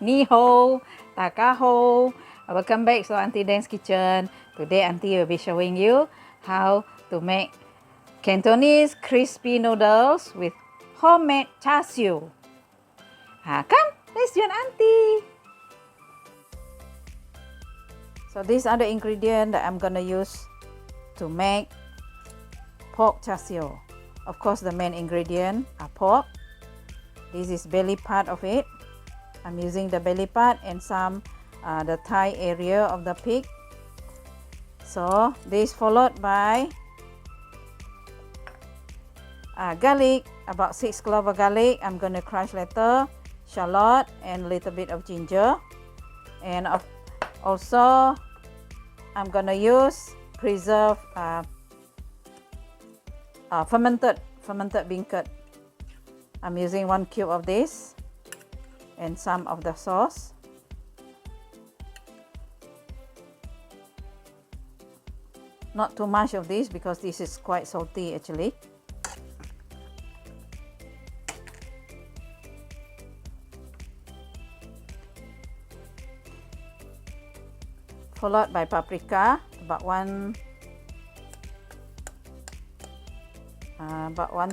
Ni hao, takaho. Welcome back to Aunty Dann's kitchen. Today Aunty will be showing you how to make Cantonese crispy noodles with homemade Char Siu. Come, let's join Aunty. So these are the ingredients that I'm gonna use to make pork Char Siu. Of course, the main ingredient are pork. This is belly part of it. I'm using the belly part and some the thigh area of the pig. So this followed by garlic, about 6 cloves of garlic. I'm going to crush later, shallot and a little bit of ginger, and also I'm going to use preserved fermented beancurd. I'm using 1 cube of this and some of the sauce. Not too much of this because this is quite salty actually. Followed by paprika, about one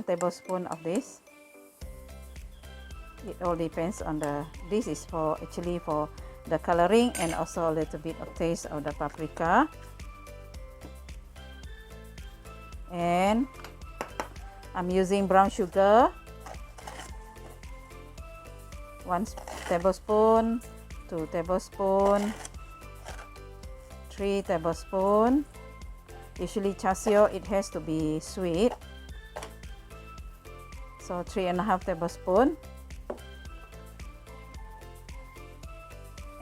tablespoon of this. It all depends on this is for actually for the coloring and also a little bit of taste of the paprika. And I'm using brown sugar, 1 tablespoon, 2 tablespoon, 3 tablespoon. Usually Char Siu it has to be sweet, so 3.5 tablespoon.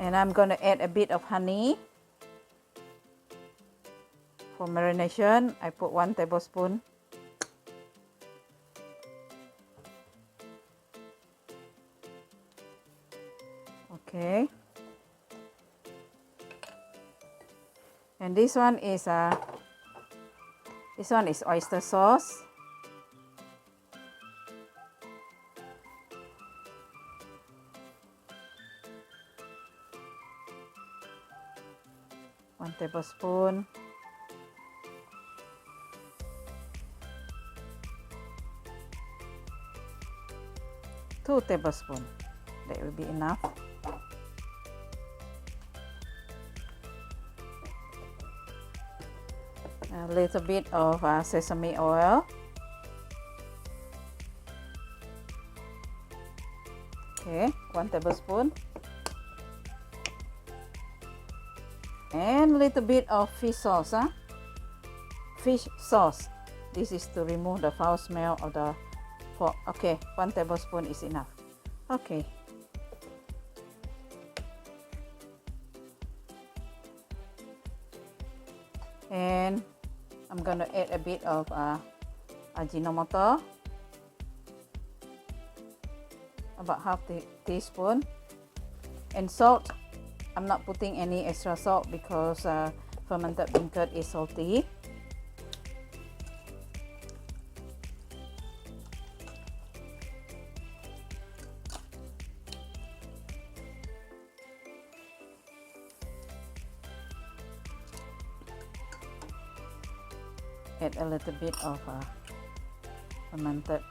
And I'm going to add a bit of honey. For marination, I put 1 tablespoon. Okay. And this one is oyster sauce. One tablespoon. Two tablespoons. That will be enough. A little bit of sesame oil. Okay, 1 tablespoon. And a little bit of fish sauce. Fish sauce. This is to remove the foul smell of the pork. Okay, 1 tablespoon is enough. Okay. And I'm going to add a bit of Ajinomoto, about half teaspoon, and salt. I'm not putting any extra salt because fermented beancurd is salty. Add a little bit of fermented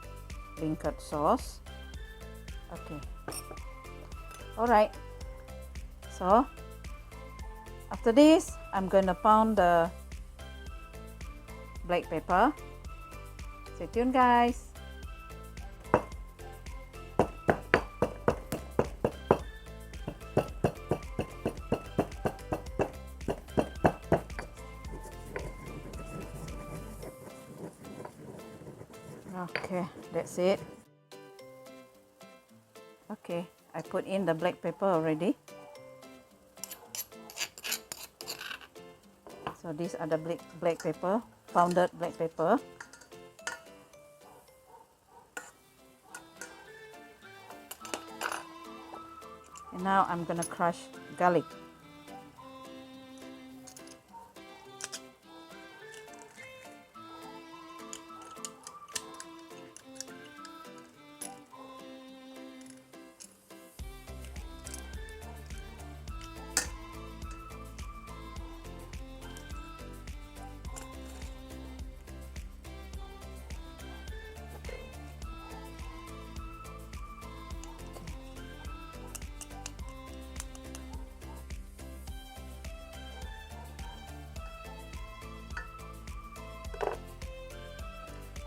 beancurd sauce. Okay. Alright. So after this, I'm gonna pound the black pepper. Stay tuned, guys. Okay, that's it. Okay, I put in the black pepper already. So these are the black pepper, pounded black pepper. And now I'm gonna crush garlic.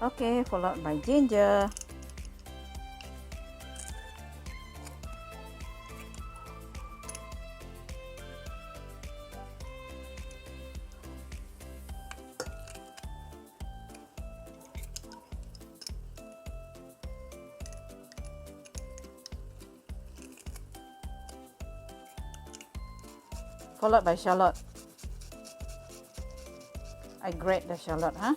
Okay, followed by ginger. Followed by shallot. I grate the shallot, huh?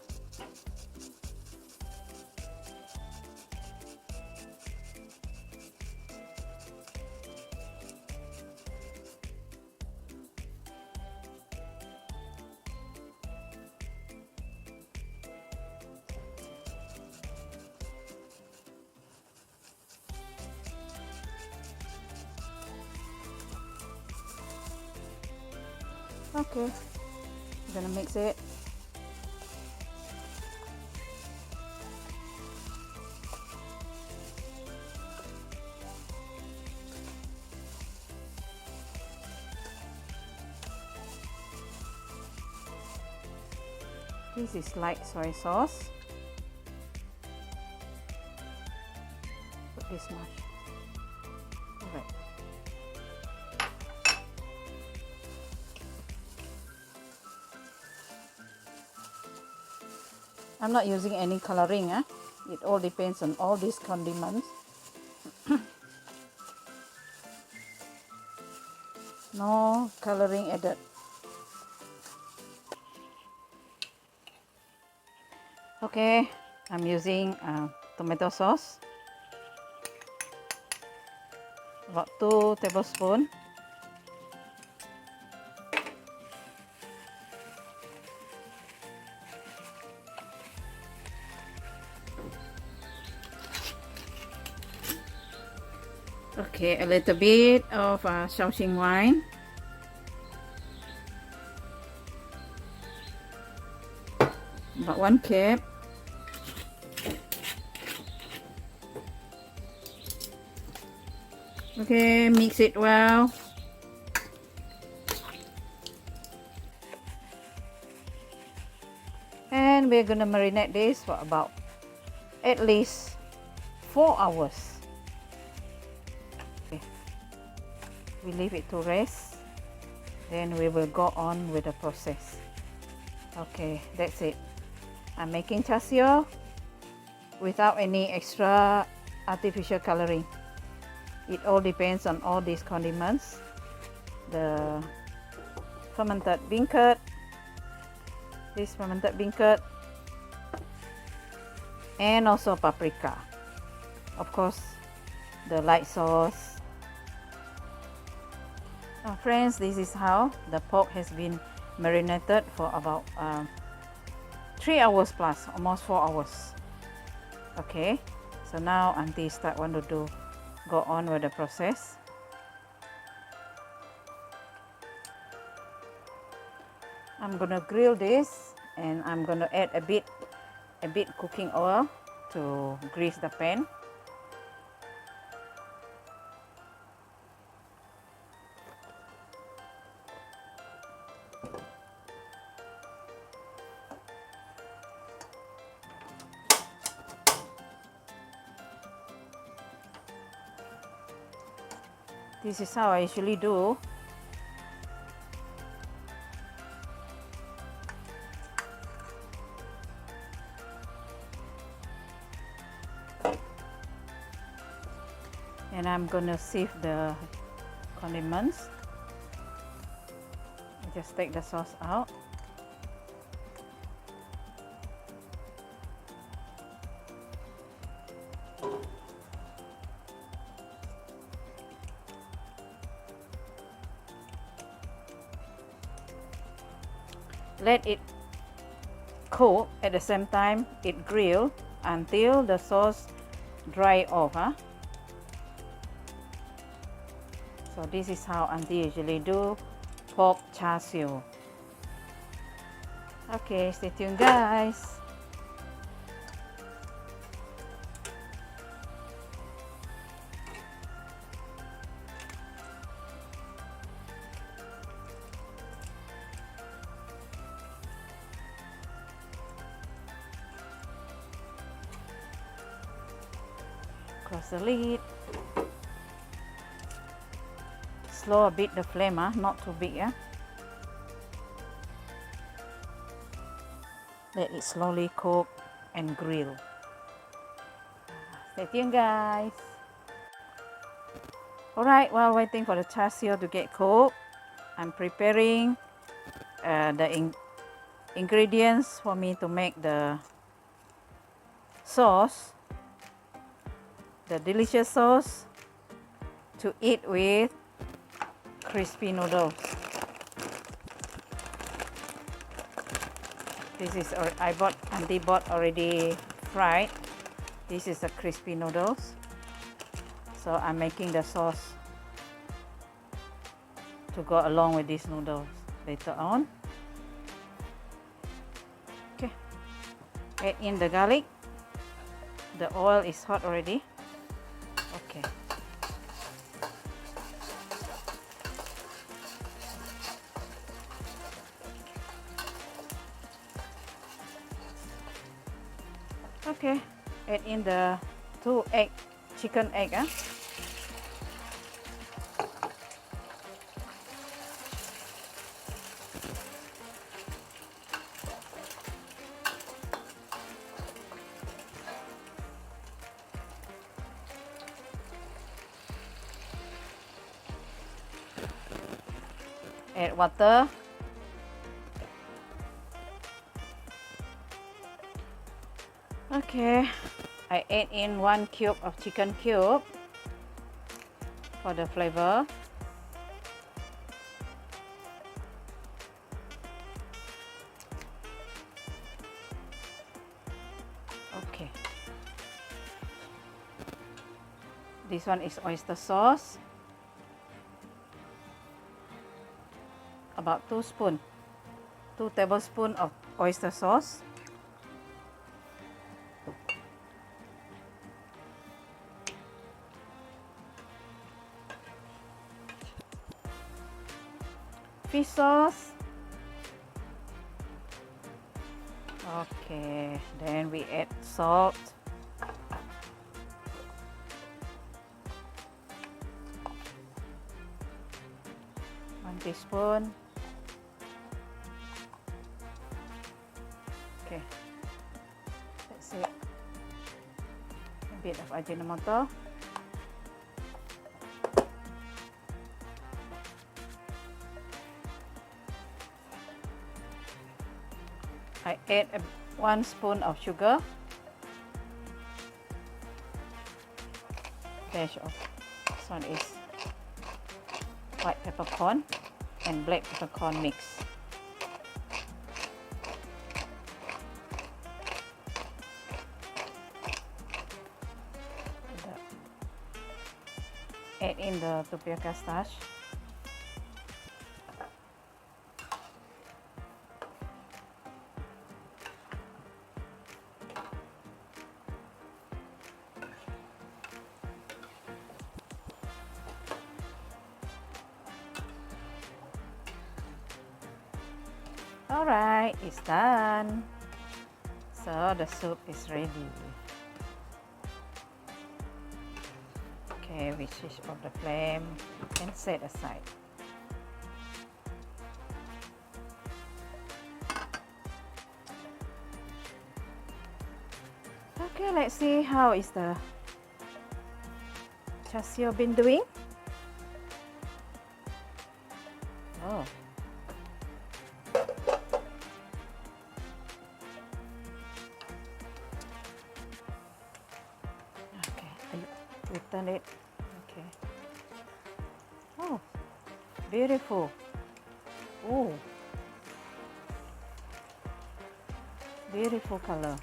Okay, I'm gonna mix it. This is light soy sauce. Put this much. Alright. I'm not using any coloring, eh? It all depends on all these condiments. No coloring added. Okay, I'm using tomato sauce. About 2 tablespoons. Okay, a little bit of Shaoxing wine. About 1 cup. Okay, mix it well. And we're gonna marinate this for about at least 4 hours. Okay. We leave it to rest. Then we will go on with the process. Okay, that's it. I'm making char siu without any extra artificial coloring. It all depends on all these condiments. The fermented bean curd, this fermented bean curd, and also paprika. Of course, the light sauce. Friends, this is how the pork has been marinated for about 3 hours plus, almost 4 hours. Okay, so now Auntie want to go on with the process. I'm gonna grill this, and I'm gonna add a bit cooking oil to grease the pan. This is how I usually do. And I'm gonna sieve the condiments. Just take the sauce out. Let it cook at the same time it grill until the sauce dry off. So this is how Auntie usually do pork char siu. Okay, stay tuned guys. Close the lid. Slow a bit the flame, not too big. Let it slowly cook and grill. Stay tuned, guys. Alright, while waiting for the char siu to get cooked, I'm preparing the ingredients for me to make the sauce, the delicious sauce to eat with crispy noodles. This is Aunty bought already fried. This is the crispy noodles. So I'm making the sauce to go along with these noodles later on. Okay, add in the garlic. The oil is hot already. Okay. Okay, add in the 2 chicken egg. Add water. Okay, I add in 1 cube of chicken cube for the flavor. Okay, this one is oyster sauce. About 2 tablespoons of oyster sauce. Fish sauce. Okay, then we add salt. One teaspoon. Okay, that's it. A bit of Ajinomoto. I add 1 spoon of sugar. Dash of this one is white peppercorn and black peppercorn mix. Add in the tapioca starch. Alright, it's done. So the soup is ready. Okay, we switch off the flame and set aside. Okay, let's see how is the Char Siu been doing. Oh. We turn it. Okay. Oh, beautiful. Oh, beautiful color.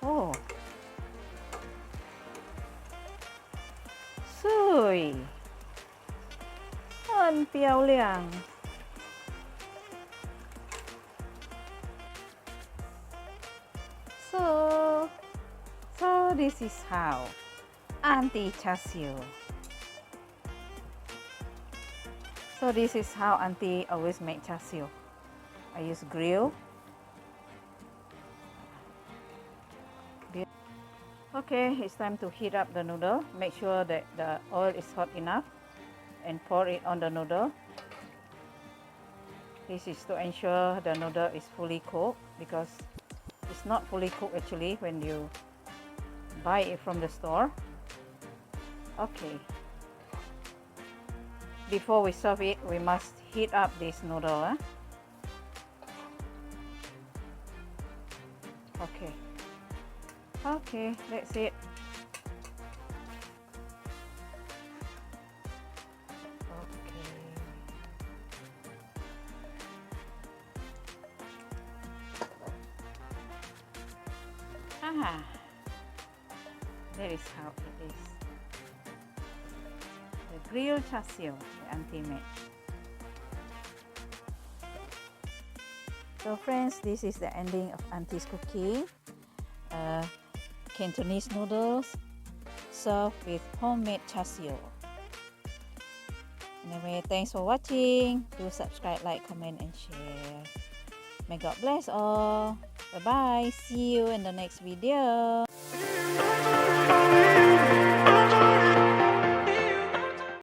Oh, 水，很漂亮。So this is how Aunty Char Siu. So this is how Aunty always make Char Siu. I use grill. Okay, it's time to heat up the noodle. Make sure that the oil is hot enough and pour it on the noodle. This is to ensure the noodle is fully cooked, because it's not fully cooked actually when you buy it from the store. Okay, before we serve it, we must heat up this noodle. Okay, that's it. That is how it is. The grilled Char Siu the auntie made. So friends, this is the ending of auntie's cooking. Cantonese noodles served with homemade Char Siu. Anyway, thanks for watching. Do subscribe, like, comment and share. May God bless all. Bye bye. See you in the next video.